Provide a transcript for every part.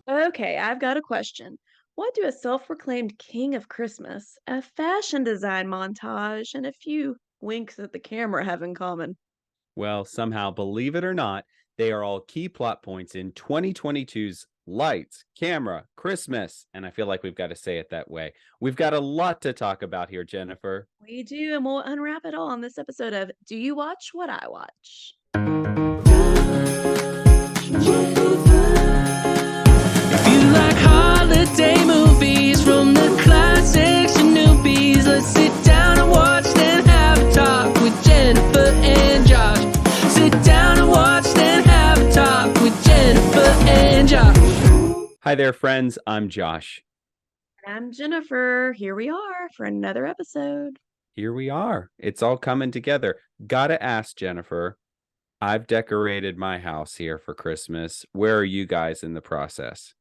Okay, I've got a question. What do a self-proclaimed king of Christmas, a fashion design montage, and a few winks at the camera have in common? Well, somehow, believe it or not, they are all key plot points in 2022's Lights, Camera, Christmas. And I feel like we've got to say it that way. We've got a lot to talk about here, Jennifer. We do, and we'll unwrap it all on this episode of Do You Watch What I Watch? If you like holiday movies from the classics to newbies, let's sit down and watch, then have a talk with Jennifer and Josh. Sit down and watch, then have a talk with Jennifer and Josh. Hi there, friends. I'm Josh. I'm Jennifer. Here we are for another episode. Here we are. It's all coming together. Gotta ask, Jennifer. I've decorated my house here for Christmas. Where are you guys in the process?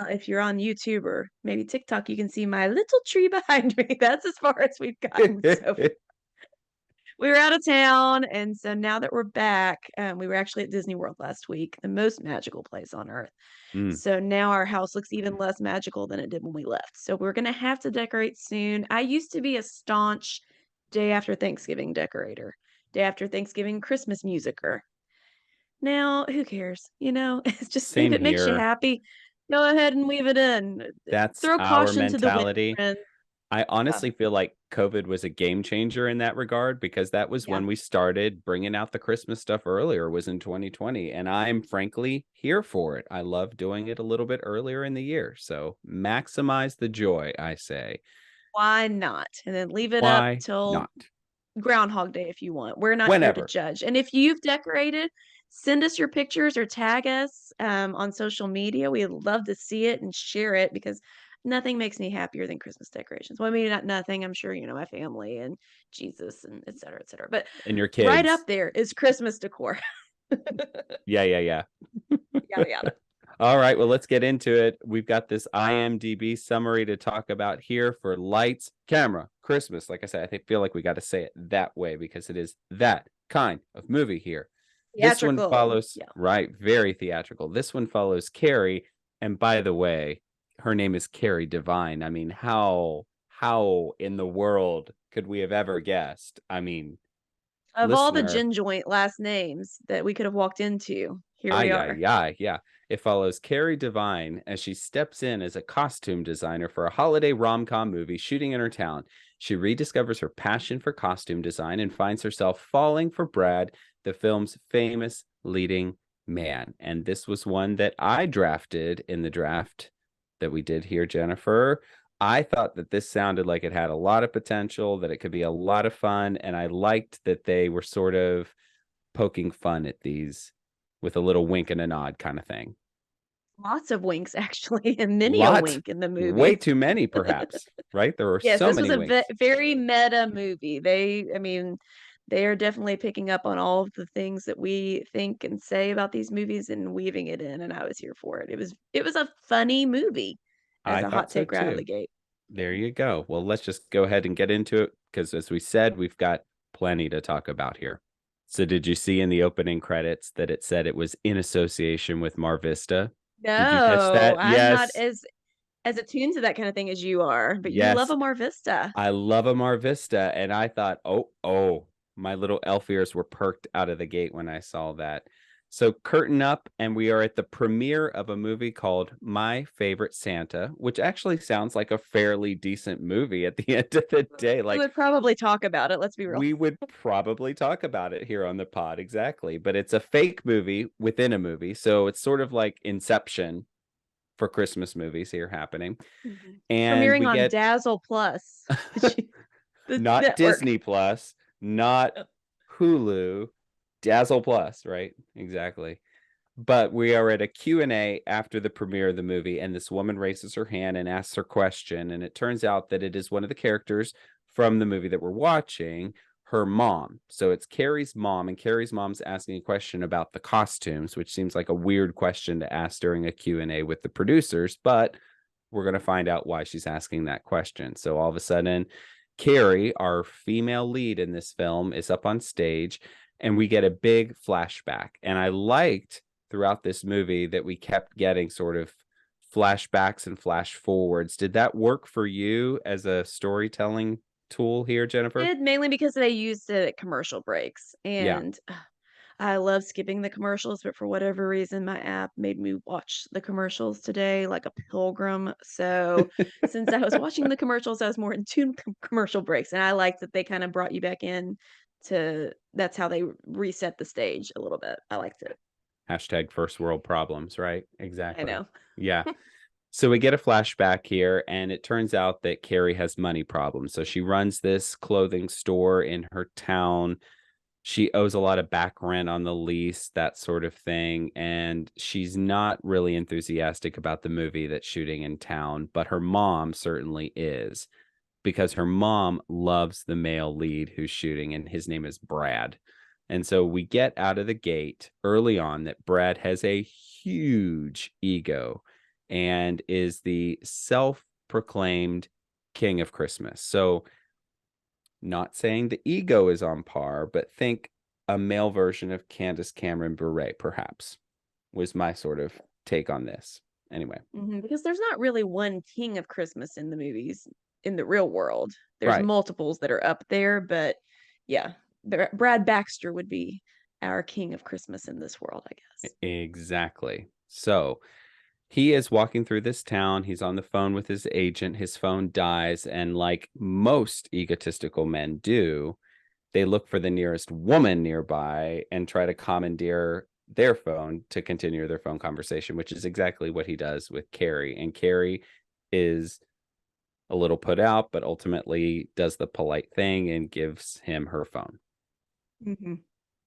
If you're on YouTube or maybe TikTok, you can see my little tree behind me. That's as far as we've gotten so we were out of town, and so now that we're back, we were actually at Disney World last week, the most magical place on earth. Mm, So now our house looks even less magical than it did when we left. So we're gonna have to decorate soon. I used to be a staunch day after Thanksgiving decorator, day after Thanksgiving Christmas musicer. Now, who cares? It's just if same it makes you here. happy, go ahead and weave it in. That's Throw our caution to the wind, mentality. friend. I Yeah, honestly feel like COVID was a game changer in that regard because that was yeah. when we started bringing out the Christmas stuff earlier was in 2020 and I'm frankly here for it. I love doing it a little bit earlier in the year. So maximize the joy, I say. Why not? And then leave it up Why till not? Groundhog Day if you want. We're not here to Whenever. judge. And if you've decorated, send us your pictures or tag us on social media. We'd love to see it and share it because nothing makes me happier than Christmas decorations. Well, maybe not nothing. I'm sure you know my family and Jesus and et cetera, et cetera. But And your right up kids. there is Christmas decor. Yeah, yeah, yeah. Yada yada. All right, well, let's get into it. We've got this IMDb summary to talk about here for Lights, Camera, Christmas. Like I said, feel like we got to say it that way because it is that kind of movie here. This one Theatrical. follows, Yeah. right, very theatrical. This one follows Carrie, and by the way, her name is Carrie Devine. I mean, how in the world could we have ever guessed? I mean, Of all the listener, gin joint last names that we could have walked into, here we ay, are. ay, ay, yeah. It follows Carrie Devine as she steps in as a costume designer for a holiday rom-com movie shooting in her town. She rediscovers her passion for costume design and finds herself falling for Brad, the film's famous leading man. And this was one that I drafted in the draft that we did here, Jennifer. I thought that this sounded like it had a lot of potential, that it could be a lot of fun, and I liked that they were sort of poking fun at these with a little wink and a nod kind of thing. Lots of winks, actually, and many a Lot, wink in the way movie. too many, perhaps, right? There were Yes, so this was many a winks. very meta movie. I mean, they are definitely picking up on all of the things that we think and say about these movies and weaving it in, and I was here for it. It was a funny movie as I a hot thought so take right out of the too. gate. There you go. Well, let's just go ahead and get into it because, as we said, we've got plenty to talk about here. So, did you see in the opening credits that it said it was in association with Mar Vista? Did you catch No, that? I'm not Yes. as attuned to that kind of thing as you are, but you love Yes. a Mar Vista. I love a Mar Vista. And I thought, oh, my little elf ears were perked out of the gate when I saw that. So, curtain up, and we are at the premiere of a movie called My Favorite Santa, which actually sounds like a fairly decent movie at the end of the day. We Like, would probably talk about it, let's be real. we would probably talk about it here on the pod, exactly. But it's a fake movie within a movie. So, it's sort of like Inception for Christmas movies here happening. Mhm. And Premiering we on get Dazzle Plus, the not network. Disney Plus, not Hulu, Dazzle Plus, right? Exactly. But we are at a Q&A after the premiere of the movie, and this woman raises her hand and asks her question, and it turns out that it is one of the characters from the movie that we're watching, her mom. So it's Carrie's mom, and Carrie's mom's asking a question about the costumes, which seems like a weird question to ask during a Q&A with the producers, but we're going to find out why she's asking that question. So all of a sudden, Carrie, our female lead in this film, is up on stage, and we get a big flashback. And I liked throughout this movie that we kept getting sort of flashbacks and flash forwards. Did that work for you as a storytelling tool here, Jennifer? Did mainly because they used it at commercial breaks, Yeah. and I love skipping the commercials, but for whatever reason, my app made me watch the commercials today like a pilgrim. So since I was watching the commercials, I was more in tune with commercial breaks, and I liked that they kind of brought you back in to that's how they reset the stage a little bit. I liked it. Hashtag first world problems, right? I Exactly. know. Yeah. So we get a flashback here, and it turns out that Carrie has money problems. So she runs this clothing store in her town. She owes a lot of back rent on the lease, that sort of thing. And she's not really enthusiastic about the movie that's shooting in town, but her mom certainly is, because her mom loves the male lead who's shooting, and his name is Brad. And so we get out of the gate early on that Brad has a huge ego and is the self-proclaimed king of Christmas. So not saying the ego is on par, but think a male version of Candace Cameron Bure, perhaps, was my sort of take on this. Anyway. Because there's not really one king of Christmas in the movies in the real world. There's Right. multiples that are up there, but yeah, Brad Baxter would be our king of Christmas in this world, I guess. Exactly. So he is walking through this town. He's on the phone with his agent. His phone dies. And like most egotistical men do, they look for the nearest woman nearby and try to commandeer their phone to continue their phone conversation, which is exactly what he does with Carrie. And Carrie is a little put out, but ultimately does the polite thing and gives him her phone.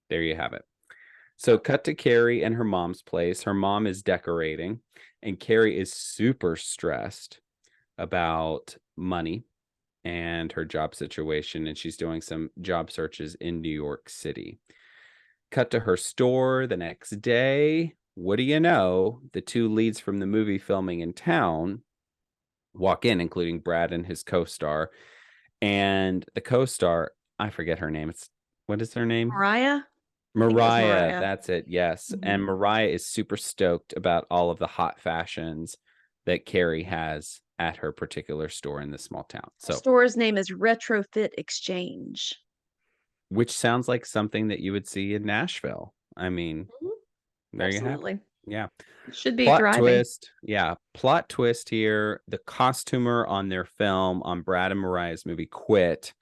There you have it. So cut to Carrie and her mom's place. Her mom is decorating, and Carrie is super stressed about money and her job situation, and she's doing some job searches in New York City. Cut to her store the next day. What do you know? The two leads from the movie filming in town walk in, including Brad and his co-star. And the co-star, I forget her name. What is her name? Mariah? Mariah, that's it. Yes. Mhm. And Mariah is super stoked about all of the hot fashions that Carrie has at her particular store in this small town. The So, store's name is Retrofit Exchange. which sounds like something that you would see in Nashville. I mean, there you have it. Absolutely. Yeah. It should be Plot thriving. twist. Yeah. Plot twist here. The costumer on their film, on Brad and Mariah's movie, quit.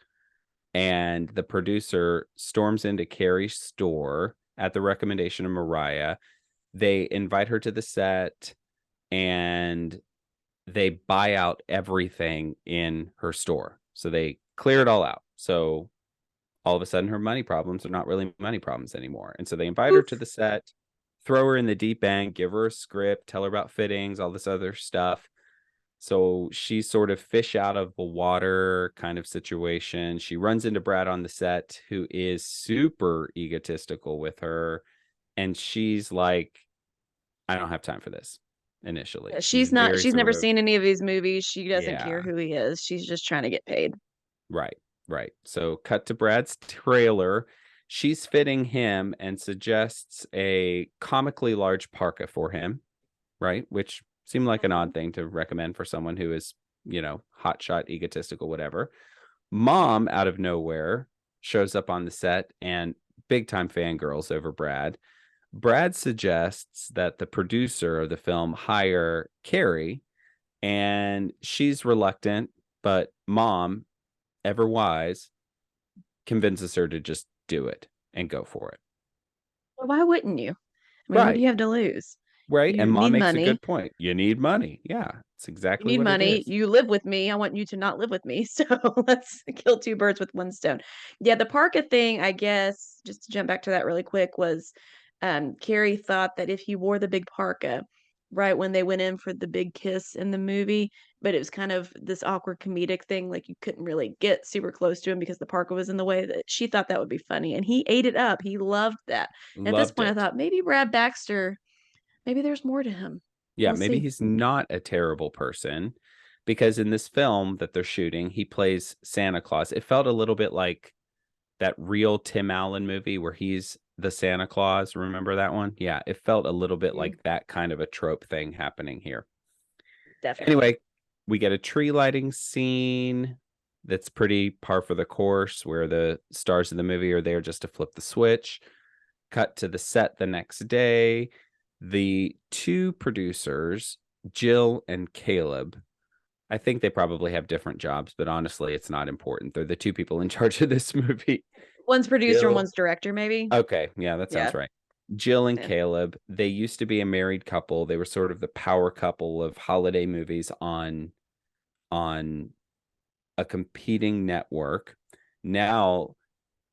And the producer storms into Carrie's store at the recommendation of Mariah. They invite her to the set, and they buy out everything in her store. So they clear it all out. So all of a sudden, her money problems are not really money problems anymore. And so they invite her to the set, throw her in the deep end, give her a script, tell her about fittings, all this other stuff. So she's sort of fish out of the water kind of situation. She runs into Brad on the set, who is super egotistical with her. And she's like, I don't have time for this initially. She's never seen any of these movies. She doesn't care Yeah. who he is. She's just trying to get paid. Right. So cut to Brad's trailer. She's fitting him and suggests a comically large parka for him, right? Which seemed like an odd thing to recommend for someone who is, hotshot, egotistical, whatever. Mom, out of nowhere, shows up on the set and big time fangirls over Brad. Brad suggests that the producer of the film hire Carrie, and she's reluctant, but Mom, ever wise, convinces her to just do it and go for it. Well, why wouldn't you? I mean, what do you have to lose? Right. You And Mom need makes money. a good point. You need money. Yeah, it's You exactly need what money. it is. You live with me. I want you to not live with me. So let's kill two birds with one stone. Yeah, the parka thing, I guess, just to jump back to that really quick, was Carrie thought that if he wore the big parka right when they went in for the big kiss in the movie, but it was kind of this awkward comedic thing, like you couldn't really get super close to him because the parka was in the way, that she thought that would be funny. And he ate it up. He loved that. At this Loved point, I it. thought maybe Brad Baxter, maybe there's more to him. Yeah, We'll maybe see. he's not a terrible person, because in this film that they're shooting, he plays Santa Claus. It felt a little bit like that real Tim Allen movie where he's the Santa Claus. Remember that one? Yeah, it felt a little bit Mhm. like that kind of a trope thing happening here. Definitely. Anyway, we get a tree lighting scene that's pretty par for the course, where the stars of the movie are there just to flip the switch. Cut to the set the next day. The two producers, Jill and Caleb, I think they probably have different jobs, but honestly, it's not important. They're the two people in charge of this movie. One's producer and Jill. one's director, maybe. Okay, yeah, that sounds Yeah. right. Jill and Yeah. Caleb, they used to be a married couple. They were sort of the power couple of holiday movies on a competing network. Now,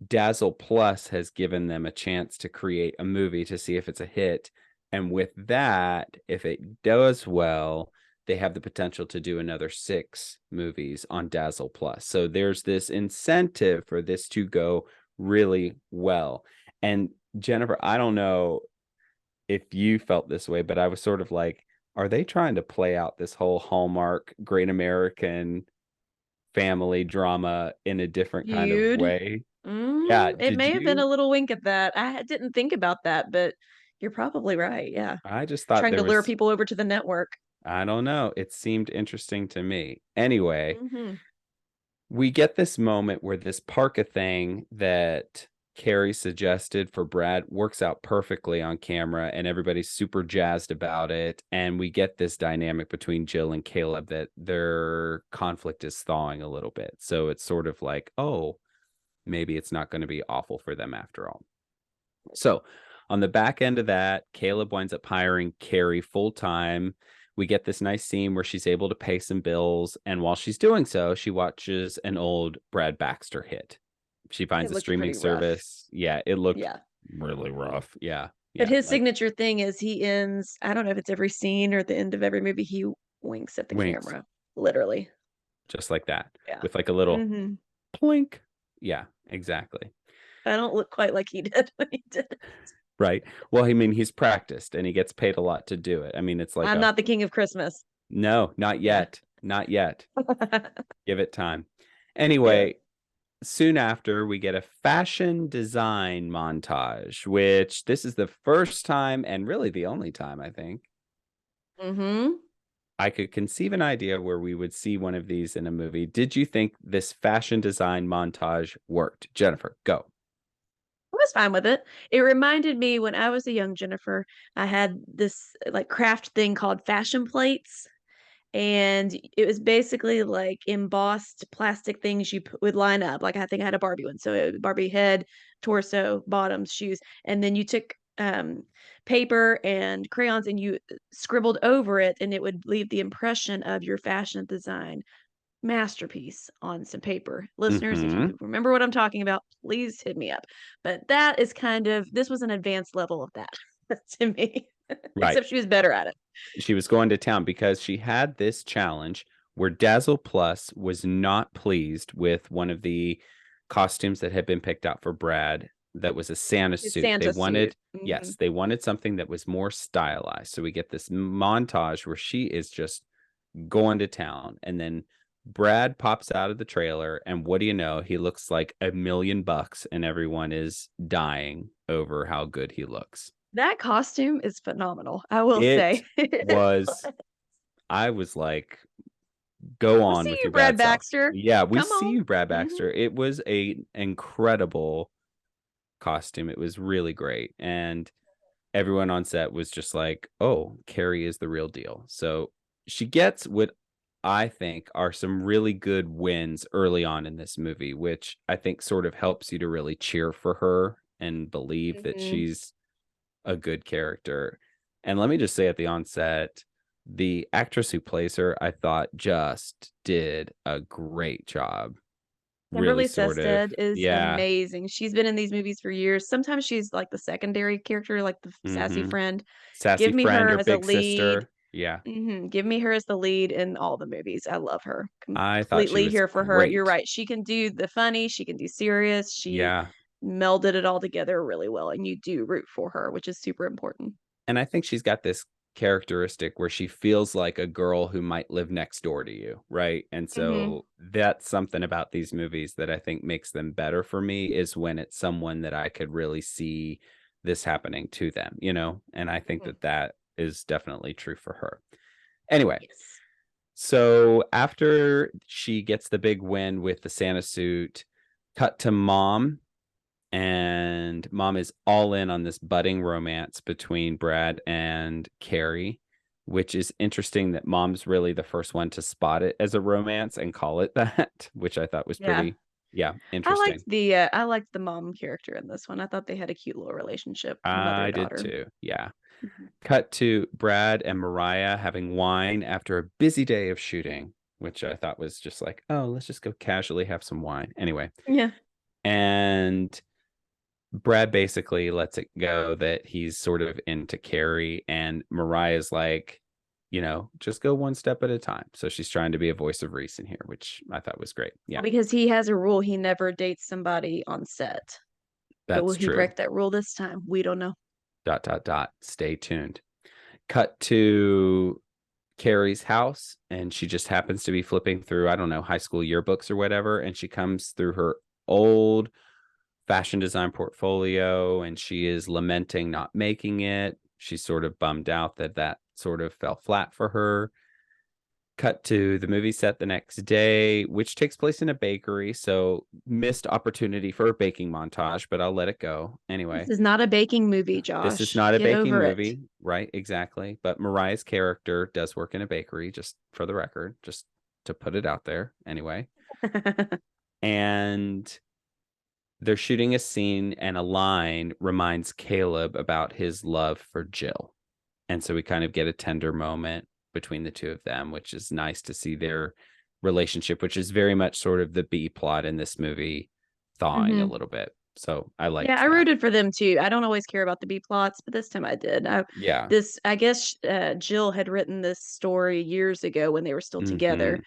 Dazzle Plus has given them a chance to create a movie to see if it's a hit. And with that, if it does well, they have the potential to do another 6 movies on Dazzle Plus. So there's this incentive for this to go really well. And Jennifer, I don't know if you felt this way, but I was sort of like, are they trying to play out this whole Hallmark Great American family drama in a different kind of Feud. way? Yeah, It did may have been a you? little wink at that. I didn't think about that, but you're probably right. Yeah. I just thought Trying there to lure was, people over to the network. I don't know, it seemed interesting to me. Anyway, Hmm. we get this moment where this parka thing that Carrie suggested for Brad works out perfectly on camera, and everybody's super jazzed about it. And we get this dynamic between Jill and Caleb that their conflict is thawing a little bit. So it's sort of like, oh, maybe it's not going to be awful for them after all. So on the back end of that, Caleb winds up hiring Carrie full time. We get this nice scene where she's able to pay some bills. And while she's doing so, she watches an old Brad Baxter hit. She finds It a looked streaming pretty rough. service. Yeah, it looked Yeah. really rough. Yeah. But Yeah. his Like signature thing is he ends, I don't know if it's every scene or at the end of every movie, he winks at the winks, camera. Literally. just like that, Yeah. with like a little Hmm. plink. Yeah, exactly. I don't look quite like he did when he did it. Right. Well, I mean, he's practiced and he gets paid a lot to do it. I mean, it's like I'm not the king of Christmas. no, not Yeah. yet. Not yet. Give it time. Yeah. Anyway, soon after, we get a fashion design montage, which this is the first time and really the only time, I think, Hmm. I could conceive an idea where we would see one of these in a movie. Did you think this fashion design montage worked? Jennifer, go. I was fine with it. It reminded me when I was a young Jennifer, I had this like craft thing called fashion plates. And it was basically like embossed plastic things would line up. Like I think I had a Barbie one. So it, Barbie head, torso, bottoms, shoes. And then you took paper and crayons and you scribbled over it, and it would leave the impression of your fashion design masterpiece on some paper. Listeners, if Mm-hmm. you remember what I'm talking about, please hit me up. But that is kind of, this was an advanced level of that to me, Right. except she was better at it. She was going to town because she had this challenge where Dazzle Plus was not pleased with one of the costumes that had been picked out for Brad. That was a Santa His suit. Santa They wanted, suit. yes, they wanted something that was more stylized. So we get this montage where she is just going to town, and then Brad pops out of the trailer, and what do you know? He looks like $1,000,000, and everyone is dying over how good he looks. That costume is phenomenal, I will say. It was, I was like, go on see with you, your Brad bad self. Baxter. Yeah, we Come see on. you, Brad Mhm. Baxter. It was an incredible costume. It was really great. And everyone on set was just like, oh, Carrie is the real deal. So she gets what I think are some really good wins early on in this movie, which I think sort of helps you to really cheer for her and believe that Mhm. she's a good character. And let me just say at the onset, the actress who plays her, I thought just did a great job. Kimberly Really sort of, Sustad is yeah. amazing. She's been in these movies for years. Sometimes she's like the secondary character, like the sassy Mm-hmm. friend. Sassy Give me friend her or as a big lead. sister. Yeah. Give me her as the lead in all the movies. I love her. I thought she Completely was here for her. You're great. right. She can do the funny. She can do serious. She Yeah. melded it all together really well, and you do root for her, which is super important. And I think she's got this characteristic where she feels like a girl who might live next door to you, right? And so that's something about these movies that I think makes them better for me, is when it's someone that I could really see this happening to them, you know? And I think that that is definitely true for her. Anyway, Yes. so after she gets the big win with the Santa suit, cut to mom, and mom is all in on this budding romance between Brad and Carrie, which is interesting that mom's really the first one to spot it as a romance and call it that, which I thought was pretty, interesting. I liked the mom character in this one. I thought they had a cute little relationship, I did mother-daughter. too. Yeah. Mhm. Cut to Brad and Mariah having wine after a busy day of shooting, which I thought was just like, oh, let's just go casually have some wine. Anyway. Yeah. And Brad basically lets it go that he's sort of into Carrie, and Mariah's like, you know, just go one step at a time. So she's trying to be a voice of reason here, which I thought was great. Yeah, Because he has a rule, he never dates somebody on set. But will that's he true. break that rule this time? We don't know. ... Stay tuned. Cut to Carrie's house, and she just happens to be flipping through, I don't know, high school yearbooks or whatever, and she comes through her old fashion design portfolio, and she is lamenting not making it. She's sort of bummed out that sort of fell flat for her. Cut to the movie set the next day, which takes place in a bakery, so missed opportunity for a baking montage, but I'll let it go anyway. This is not a baking movie, Josh. This is not a Get baking over movie, it. right? Exactly. But Mariah's character does work in a bakery, just for the record, just to put it out there anyway. And they're shooting a scene, and a line reminds Caleb about his love for Jill. And so we kind of get a tender moment between the two of them, which is nice to see their relationship, which is very much sort of the B plot in this movie, thawing a little bit. So I like I rooted for them too. I don't always care about the B plots, but this time I did. I guess Jill had written this story years ago when they were still together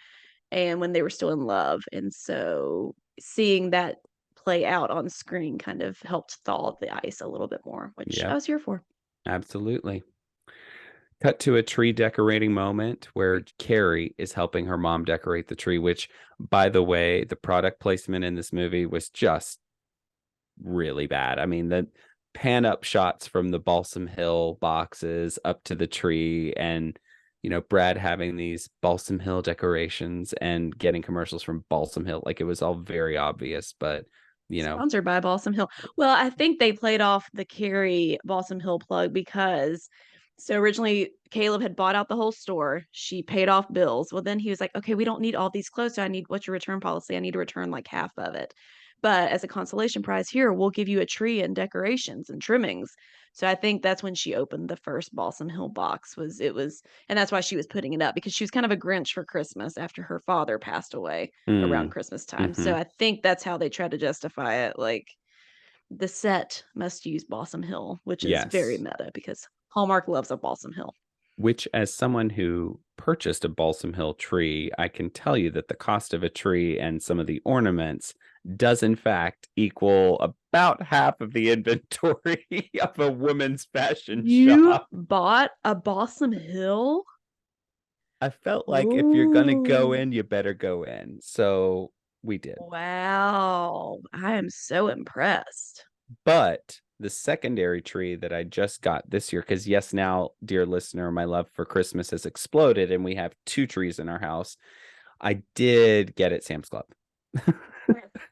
and when they were still in love. And so seeing that play out on screen kind of helped thaw the ice a little bit more, which I was here for. Absolutely. Cut to a tree decorating moment where Carrie is helping her mom decorate the tree, which, by the way, the product placement in this movie was just really bad. I mean, the pan up shots from the Balsam Hill boxes up to the tree, and, you know, Brad having these Balsam Hill decorations and getting commercials from Balsam Hill. Like, it was all very obvious, but, you know. Sponsored by Balsam Hill. Well, I think they played off the Carrie Balsam Hill plug because so originally Caleb had bought out the whole store. She paid off bills. Well, then he was like, okay, we don't need all these clothes. So what's your return policy? I need to return like half of it. But as a consolation prize here, we'll give you a tree and decorations and trimmings. So I think that's when she opened the first Balsam Hill box and that's why she was putting it up, because she was kind of a Grinch for Christmas after her father passed away around Christmas time. So I think that's how they tried to justify it. Like, the set must use Balsam Hill, which is very meta because Hallmark loves a Balsam Hill. Which, as someone who purchased a Balsam Hill tree, I can tell you that the cost of a tree and some of the ornaments does in fact equal about half of the inventory of a woman's fashion shop. You bought a Balsam Hill? I felt like if you're going to go in, you better go in. So we did. Wow. I am so impressed. But the secondary tree that I just got this year, because yes, now, dear listener, my love for Christmas has exploded and we have 2 trees in our house. I did get at Sam's Club.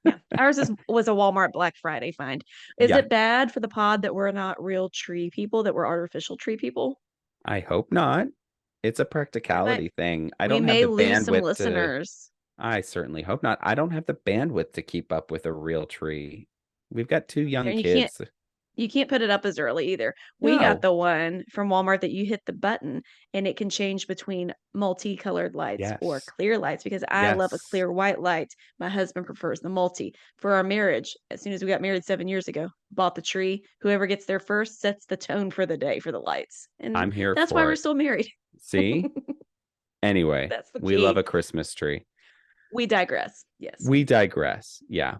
Yeah, ours was a Walmart Black Friday find. Is it bad for the pod that we're not real tree people, that we're artificial tree people? I hope not. It's a practicality thing. I don't have may the lose some bandwidth listeners. I certainly hope not. I don't have the bandwidth to keep up with a real tree. We've got 2 young And kids. You can't put it up as early either. We got the one from Walmart that you hit the button and it can change between multicolored lights or clear lights, because I love a clear white light. My husband prefers the multi. For our marriage, as soon as we got married 7 years ago, bought the tree. Whoever gets there first sets the tone for the day for the lights. And I'm here that's why we're still married. See? Anyway, that's the we love a Christmas tree. We digress. Yes. We digress. Yeah.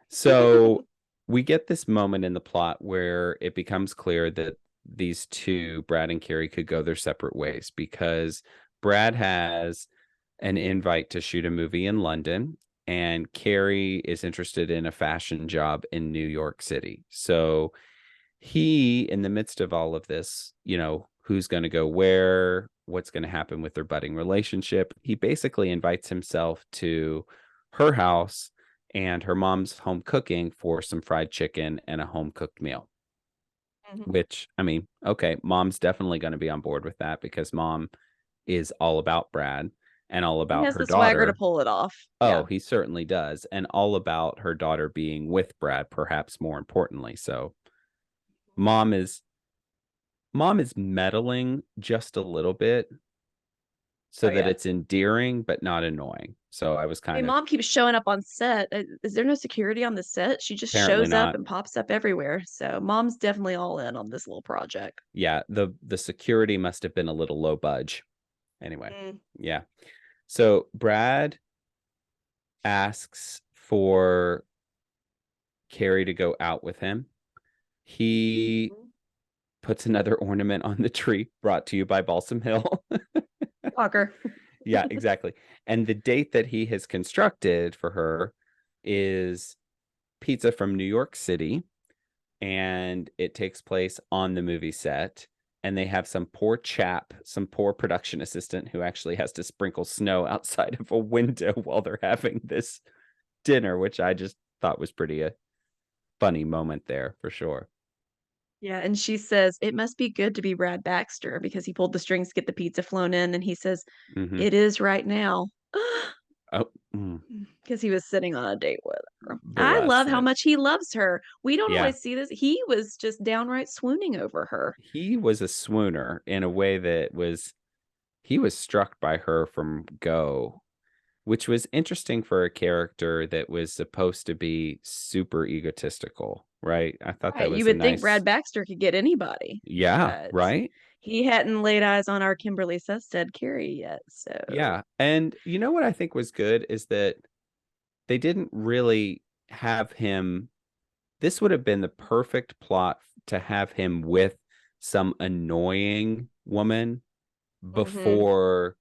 So we get this moment in the plot where it becomes clear that these two, Brad and Carrie, could go their separate ways, because Brad has an invite to shoot a movie in London, and Carrie is interested in a fashion job in New York City. So he, in the midst of all of this, who's going to go where, what's going to happen with their budding relationship, he basically invites himself to her house and her mom's home cooking for some fried chicken and a home cooked meal. Which, I mean, okay, mom's definitely going to be on board with that, because mom is all about Brad and all He about has her the swagger to daughter. pull it off. Oh, Yeah. he certainly does. And all about her daughter being with Brad, perhaps more importantly. So mom is meddling just a little bit, so that it's endearing but not annoying. So I was Hey, kind of, mom keeps showing up on set. Is there no security on the set? She just apparently shows up not. and pops up everywhere. So mom's definitely all in on this little project. Yeah, the security must have been a little low budge. Anyway, yeah. So Brad asks for Carrie to go out with him. He puts another ornament on the tree, brought to you by Balsam Hill. Walker. Yeah, exactly. And the date that he has constructed for her is pizza from New York City, and it takes place on the movie set. And they have some poor production assistant who actually has to sprinkle snow outside of a window while they're having this dinner, which I just thought was pretty a funny moment there for sure. Yeah, and she says, "It must be good to be Brad Baxter," because he pulled the strings to get the pizza flown in, and he says, "It is right now." Oh, Because he was sitting on a date with her. I bless love how it. much he loves her. We don't Yeah. always see this. He was just downright swooning over her. He was a swooner in a way that he was struck by her from go, which was interesting for a character that was supposed to be super egotistical, right? I thought that was You would think Brad Baxter could get anybody. Yeah, right? He hadn't laid eyes on our Kimberly Sustad Carrie yet, so. Yeah, and you know what I think was good is that they didn't really have him. This would have been the perfect plot to have him with some annoying woman before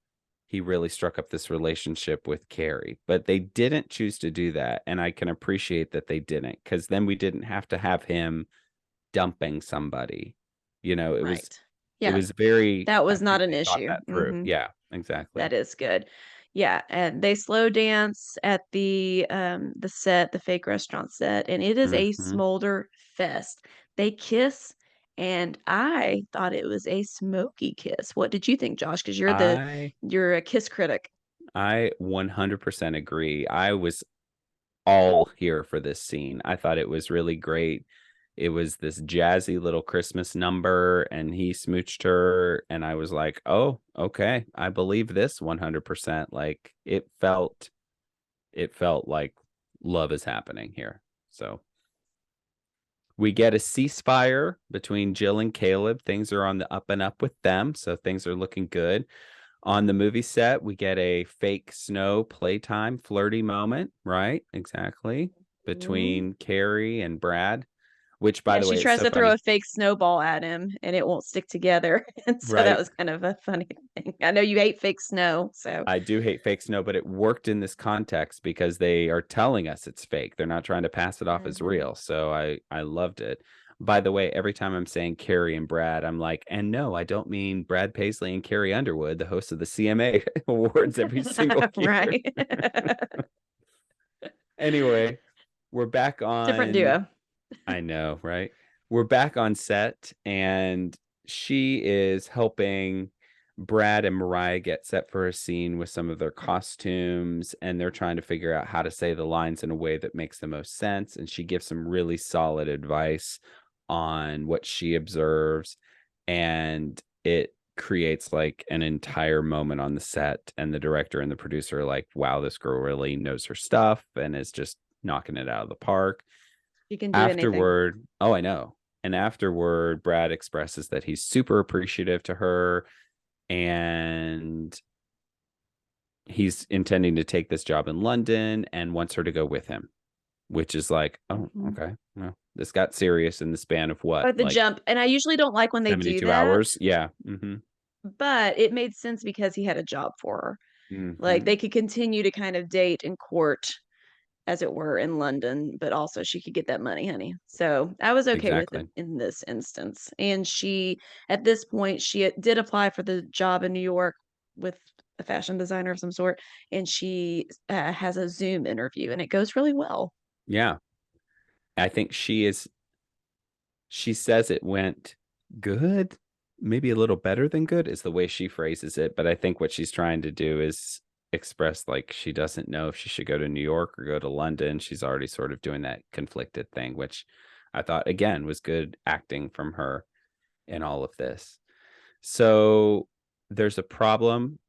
he really struck up this relationship with Carrie. But they didn't choose to do that, and I can appreciate that they didn't, because then we didn't have to have him dumping somebody. It was very, that was not an they thought issue. that through. Yeah, exactly. That is good. Yeah, and they slow dance at the set, the fake restaurant set, and it is a smolder fest. They kiss, and I thought it was a smoky kiss. What did you think, Josh? Because you're a kiss critic. I 100% agree. I was all here for this scene. I thought it was really great. It was this jazzy little Christmas number, and he smooched her, and I was like, oh, okay, I believe this 100%. Like it felt like love is happening here. So we get a ceasefire between Jill and Caleb. Things are on the up and up with them, so things are looking good. On the movie set, we get a fake snow playtime flirty moment, right? Exactly. Between Carrie and Brad. Which, by the way, she tries to throw a fake snowball at him, and it won't stick together. And so that was kind of a funny thing. I know you hate fake snow, so I do hate fake snow, but it worked in this context because they are telling us it's fake. They're not trying to pass it off as real. So I loved it. By the way, every time I'm saying Carrie and Brad, I'm like, and no, I don't mean Brad Paisley and Carrie Underwood, the hosts of the CMA Awards every single year. Right. Anyway, we're back on. Different duo. I know, right? We're back on set, and she is helping Brad and Mariah get set for a scene with some of their costumes, and they're trying to figure out how to say the lines in a way that makes the most sense. And she gives some really solid advice on what she observes, and it creates like an entire moment on the set. And the director and the producer are like, wow, this girl really knows her stuff and is just knocking it out of the park. You can do Afterward, anything. Oh, I know. And afterward, Brad expresses that he's super appreciative to her, and he's intending to take this job in London and wants her to go with him, which is like, oh, okay. Well, This got serious in the span of what? Or the jump. And I usually don't like when they do 72 that. hours? Yeah. But it made sense because he had a job for her. Like they could continue to kind of date and court, as it were, in London, but also she could get that money, honey. So I was okay with it in this instance. And she, at this point, she did apply for the job in New York with a fashion designer of some sort, and she has a Zoom interview, and it goes really well. Yeah. I think she says it went good, maybe a little better than good is the way she phrases it. But I think what she's trying to do is express like she doesn't know if she should go to New York or go to London. She's already sort of doing that conflicted thing, which I thought, again, was good acting from her in all of this. So there's a problem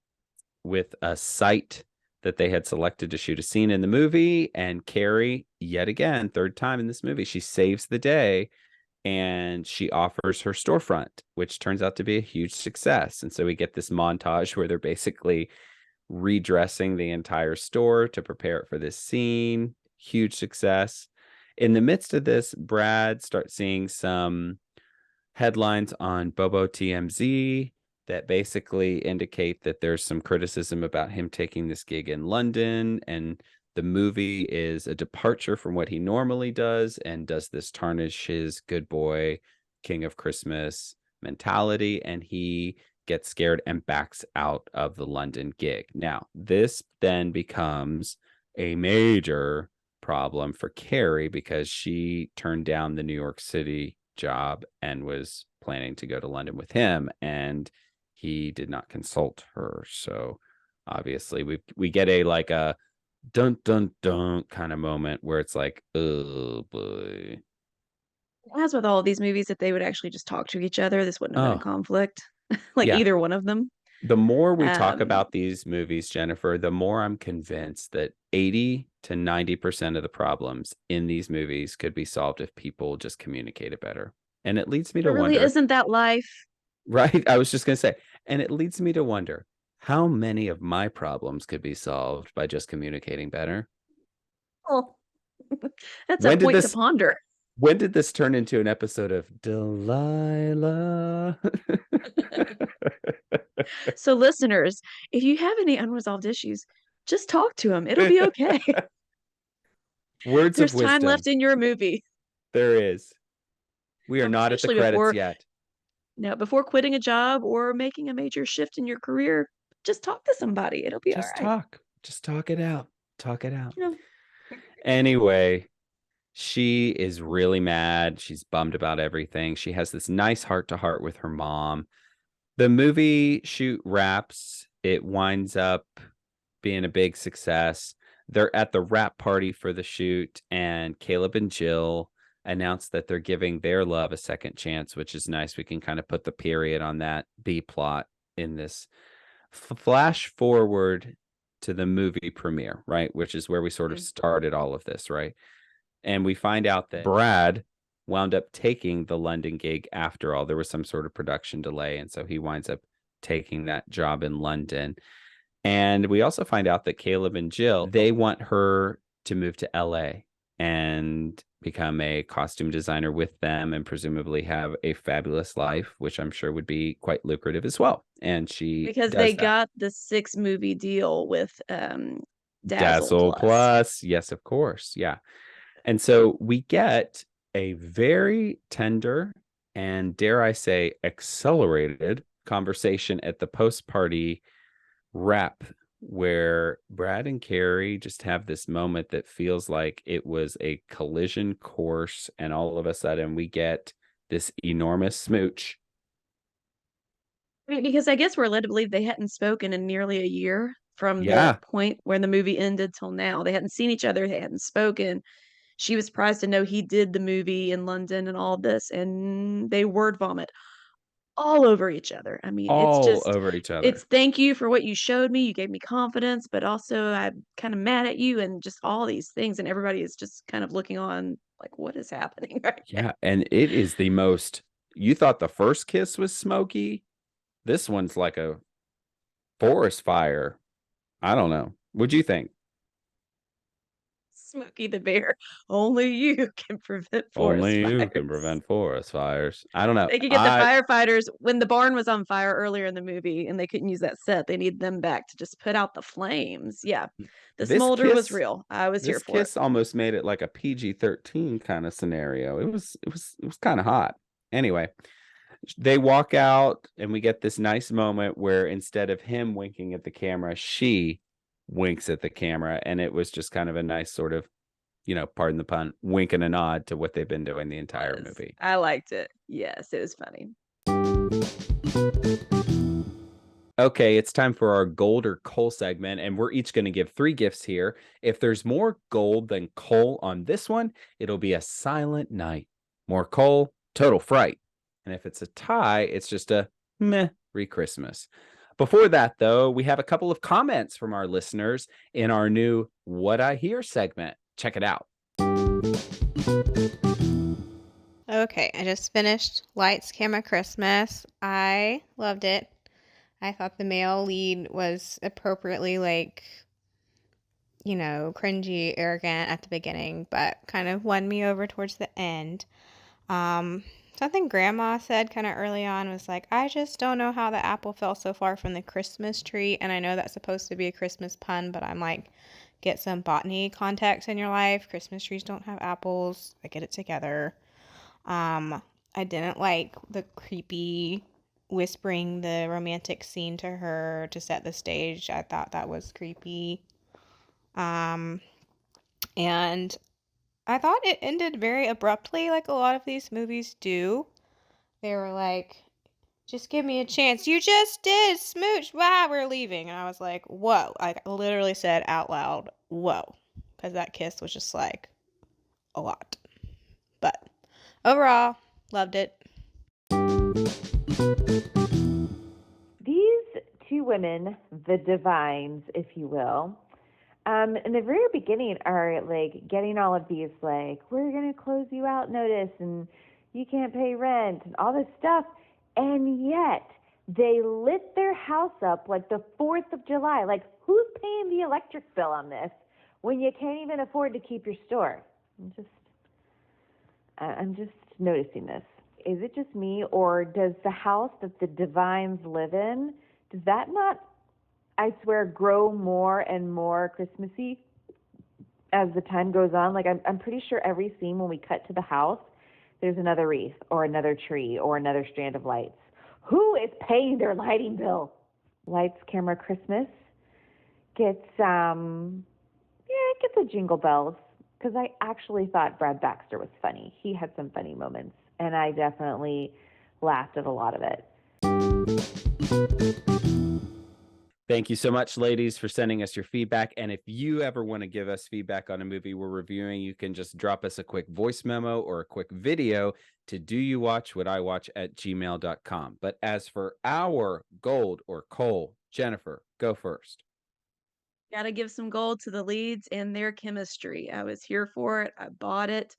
with a site that they had selected to shoot a scene in the movie. And Carrie, yet again, third time in this movie, she saves the day and she offers her storefront, which turns out to be a huge success. And so we get this montage where they're basically redressing the entire store to prepare it for this scene. Huge success. In the midst of this, Brad starts seeing some headlines on Bobo TMZ that basically indicate that there's some criticism about him taking this gig in London, and the movie is a departure from what he normally does. And does this tarnish his good boy, King of Christmas mentality? And he gets scared and backs out of the London gig. Now, this then becomes a major problem for Carrie because she turned down the New York City job and was planning to go to London with him, and he did not consult her. So obviously we get a dun dun dun kind of moment where it's like, oh boy. As with all of these movies, if they would actually just talk to each other, this wouldn't have been a conflict. Either one of them. The more we talk about these movies, Jennifer, the more I'm convinced that 80 to 90% of the problems in these movies could be solved if people just communicated better. And it leads me to wonder. Isn't that life? Right. I was just going to say, and it leads me to wonder how many of my problems could be solved by just communicating better. Oh, that's a point to ponder. When did this turn into an episode of Delilah? So listeners, if you have any unresolved issues, just talk to him. It'll be okay. Words There's of wisdom. Time left in your movie. There is. We are not at the credits yet. No, before quitting a job or making a major shift in your career, just talk to somebody. It'll be all right. Just talk it out. Talk it out. Anyway, she is really mad. She's bummed about everything. She has this nice heart-to-heart with her mom. The movie shoot wraps. It winds up being a big success. They're at the wrap party for the shoot, and Caleb and Jill announced that they're giving their love a second chance, which is nice. We can kind of put the period on that B plot in this. Flash forward to the movie premiere, right? Which is where we sort of started all of this, right? And we find out that Brad wound up taking the London gig after all. There was some sort of production delay, and so he winds up taking that job in London. And we also find out that Caleb and Jill, they want her to move to LA and become a costume designer with them and presumably have a fabulous life, which I'm sure would be quite lucrative as well. And because they got the 6-movie deal with Dazzle Plus. Yes, of course. Yeah. And so we get a very tender and, dare I say, accelerated conversation at the post-party wrap where Brad and Carrie just have this moment that feels like it was a collision course, and all of a sudden we get this enormous smooch. Because I guess we're led to believe they hadn't spoken in nearly a year from the point when the movie ended till now. They hadn't seen each other. They hadn't spoken. She was surprised to know he did the movie in London and all this, and they word vomit all over each other. I mean, over each other. It's thank you for what you showed me. You gave me confidence, but also I'm kind of mad at you, and just all these things. And everybody is just kind of looking on like, what is happening right now? And it is the most, you thought the first kiss was smoky. This one's like a forest fire. I don't know. What'd you think? Smokey the Bear. Only you can prevent forest Only you can fires. prevent forest fires. I don't know. They could get the firefighters when the barn was on fire earlier in the movie and they couldn't use that set. They need them back to just put out the flames. Yeah. The This smolder was kiss, real. I was here this for it. kiss almost made it like a PG-13 kind of scenario. It was kind of hot. Anyway, they walk out and we get this nice moment where instead of him winking at the camera, she winks at the camera, and it was just kind of a nice sort of, pardon the pun, wink and a nod to what they've been doing the entire movie. I liked it. Yes, it was funny. Okay, it's time for our gold or coal segment, and we're each going to give 3 gifts here. If there's more gold than coal on this one, it'll be a silent night. More coal, total fright. And if it's a tie, it's just a meh Christmas. Before that, though, we have a couple of comments from our listeners in our new What I Hear segment. Check it out. Okay, I just finished Lights, Camera, Christmas. I loved it. I thought the male lead was appropriately, cringy, arrogant at the beginning, but kind of won me over towards the end. Something Grandma said kind of early on was like, I just don't know how the apple fell so far from the Christmas tree. And I know that's supposed to be a Christmas pun, but I'm like, get some botany context in your life. Christmas trees don't have apples. Get it together. I didn't like the creepy whispering the romantic scene to her to set the stage. I thought that was creepy. And I thought it ended very abruptly, like a lot of these movies do. They were like, just give me a chance. You just did, smooch. Wow, we're leaving. And I was like, whoa. I literally said out loud, whoa. Because that kiss was just like a lot. But overall, loved it. These 2 women, the divines, if you will, in the very beginning are like getting all of these like, we're going to close you out notice and you can't pay rent and all this stuff. And yet they lit their house up like the 4th of July. Like, who's paying the electric bill on this when you can't even afford to keep your store? I'm just noticing this. Is it just me, or does the house that the divines live in, does that not, I swear, grow more and more Christmassy as the time goes on? Like, I'm pretty sure every scene when we cut to the house, there's another wreath or another tree or another strand of lights. Who is paying their lighting bill? Lights, Camera, Christmas gets a Jingle Bells, because I actually thought Brad Baxter was funny. He had some funny moments, and I definitely laughed at a lot of it. Thank you so much, ladies, for sending us your feedback. And if you ever want to give us feedback on a movie we're reviewing, you can just drop us a quick voice memo or a quick video to doyouwatchwhatIwatch@gmail.com. But as for our gold or coal, Jennifer, go first. Gotta give some gold to the leads and their chemistry. I was here for it. I bought it.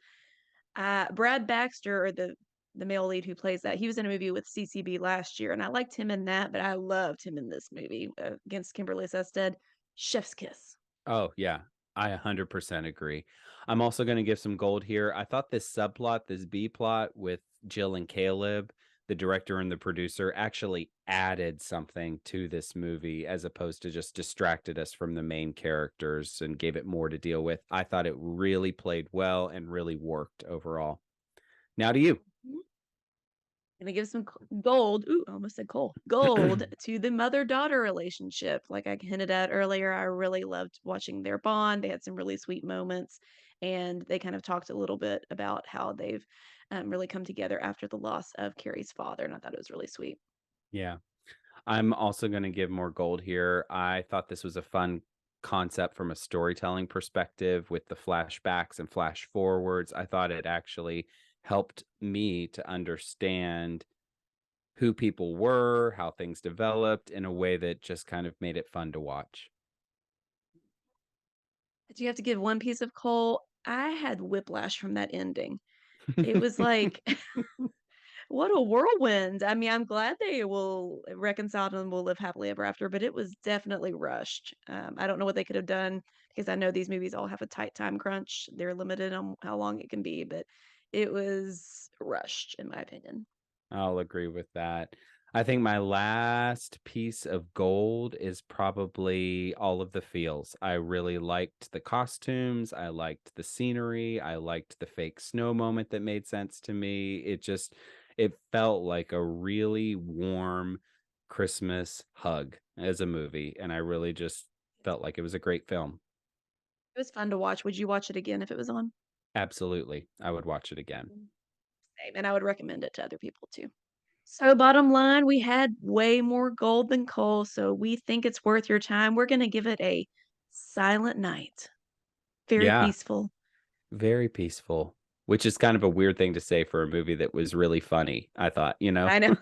Brad Baxter, or the male lead who plays that, he was in a movie with CCB last year, and I liked him in that, but I loved him in this movie against Kimberly Sustad. Chef's kiss. Oh, yeah. I 100% agree. I'm also going to give some gold here. I thought this subplot, this B plot with Jill and Caleb, the director and the producer, actually added something to this movie as opposed to just distracted us from the main characters and gave it more to deal with. I thought it really played well and really worked overall. Now to you. Gonna give some gold. Ooh, I almost said coal. Gold to the mother-daughter relationship. Like I hinted at earlier, I really loved watching their bond. They had some really sweet moments, and they kind of talked a little bit about how they've really come together after the loss of Carrie's father, and I thought it was really sweet. Yeah. I'm also going to give more gold here. I thought this was a fun concept from a storytelling perspective with the flashbacks and flash forwards. I thought it actually helped me to understand who people were, how things developed in a way that just kind of made it fun to watch. Do you have to give one piece of coal? I had whiplash from that ending. It was like What a whirlwind. I mean, I'm glad they will reconcile and will live happily ever after, but it was definitely rushed. I don't know what they could have done because I know these movies all have a tight time crunch. They're limited on how long it can be, but it was rushed, in my opinion. I'll agree with that. I think my last piece of gold is probably all of the feels. I really liked the costumes. I liked the scenery. I liked the fake snow moment that made sense to me. It felt like a really warm Christmas hug as a movie. And I really just felt like it was a great film. It was fun to watch. Would you watch it again if it was on? Absolutely. I would watch it again. Same, and I would recommend it to other people too. So bottom line, we had way more gold than coal, so we think it's worth your time. We're gonna give it a silent night. Very Yeah. peaceful. Very peaceful, which is kind of a weird thing to say for a movie that was really funny, I thought, you know? I know.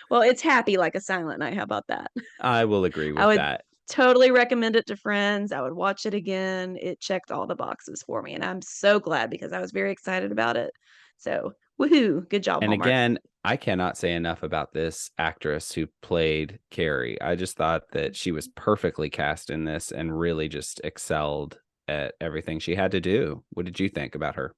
Well, it's happy like a silent night. How about that? I will agree I with would that. totally recommend it to friends. I would watch it again. It checked all the boxes for me, and I'm so glad because I was very excited about it. So, woohoo! Good job, And Hallmark. again, I cannot say enough about this actress who played Carrie. I just thought that she was perfectly cast in this and really just excelled at everything she had to do. What did you think about her?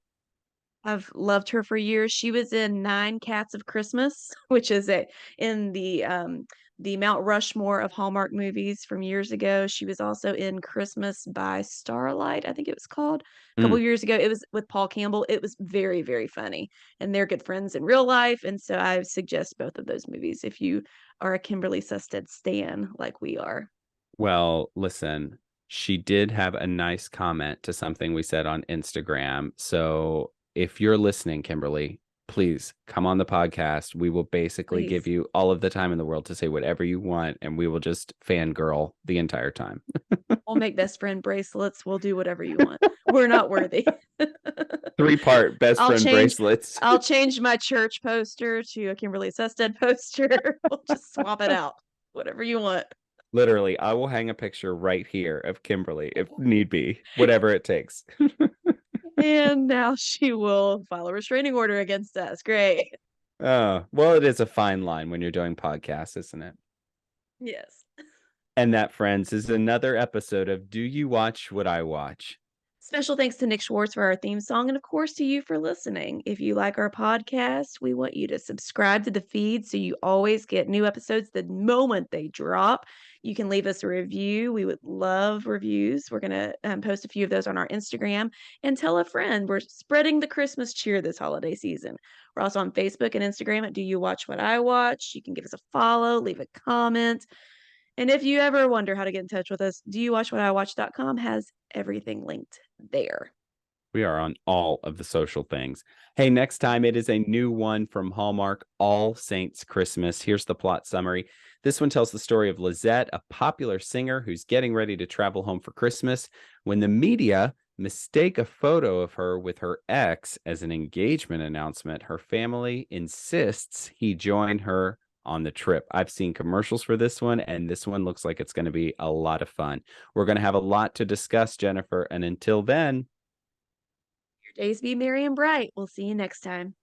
I've loved her for years. She was in 9 Cats of Christmas, which is in the Mount Rushmore of Hallmark movies from years ago. She was also in Christmas by Starlight, I think it was called, a couple Mm, years ago. It was with Paul Campbell. It was very, very funny, and they're good friends in real life, and so I suggest both of those movies if you are a Kimberly Sustad stan like we are. well, listen, she did have a nice comment to something we said on Instagram. So if you're listening, Kimberly, please come on the podcast. We will basically give Please. you all of the time in the world to say whatever you want, and we will just fangirl the entire time. We'll make best friend bracelets. We'll do whatever you want. We're not worthy. 3-part best I'll friend change bracelets. I'll change my church poster to a Kimberly Sustad poster. We'll just swap it out. Whatever you want. Literally, I will hang a picture right here of Kimberly if need be, whatever it takes. And now she will file a restraining order against us. Great. Oh, well, it is a fine line when you're doing podcasts, isn't it? Yes. And that, friends, is another episode of Do You Watch What I Watch? Special thanks to Nick Schwartz for our theme song, and of course to you for listening. If you like our podcast, we want you to subscribe to the feed so you always get new episodes the moment they drop. You can leave us a review. We would love reviews. We're going to post a few of those on our Instagram, and tell a friend. We're spreading the Christmas cheer this holiday season. We're also on Facebook and Instagram at Do You Watch What I Watch? You can give us a follow, leave a comment. And if you ever wonder how to get in touch with us, doyouwatchwhatiwatch.com has everything linked there. We are on all of the social things. Hey, next time it is a new one from Hallmark, All Saints Christmas. Here's the plot summary. This one tells the story of Lizette, a popular singer who's getting ready to travel home for Christmas when the media mistake a photo of her with her ex as an engagement announcement. Her family insists he join her on the trip. I've seen commercials for this one, and this one looks like it's going to be a lot of fun. We're going to have a lot to discuss, Jennifer, and until then, Your days be merry and bright. We'll see you next time.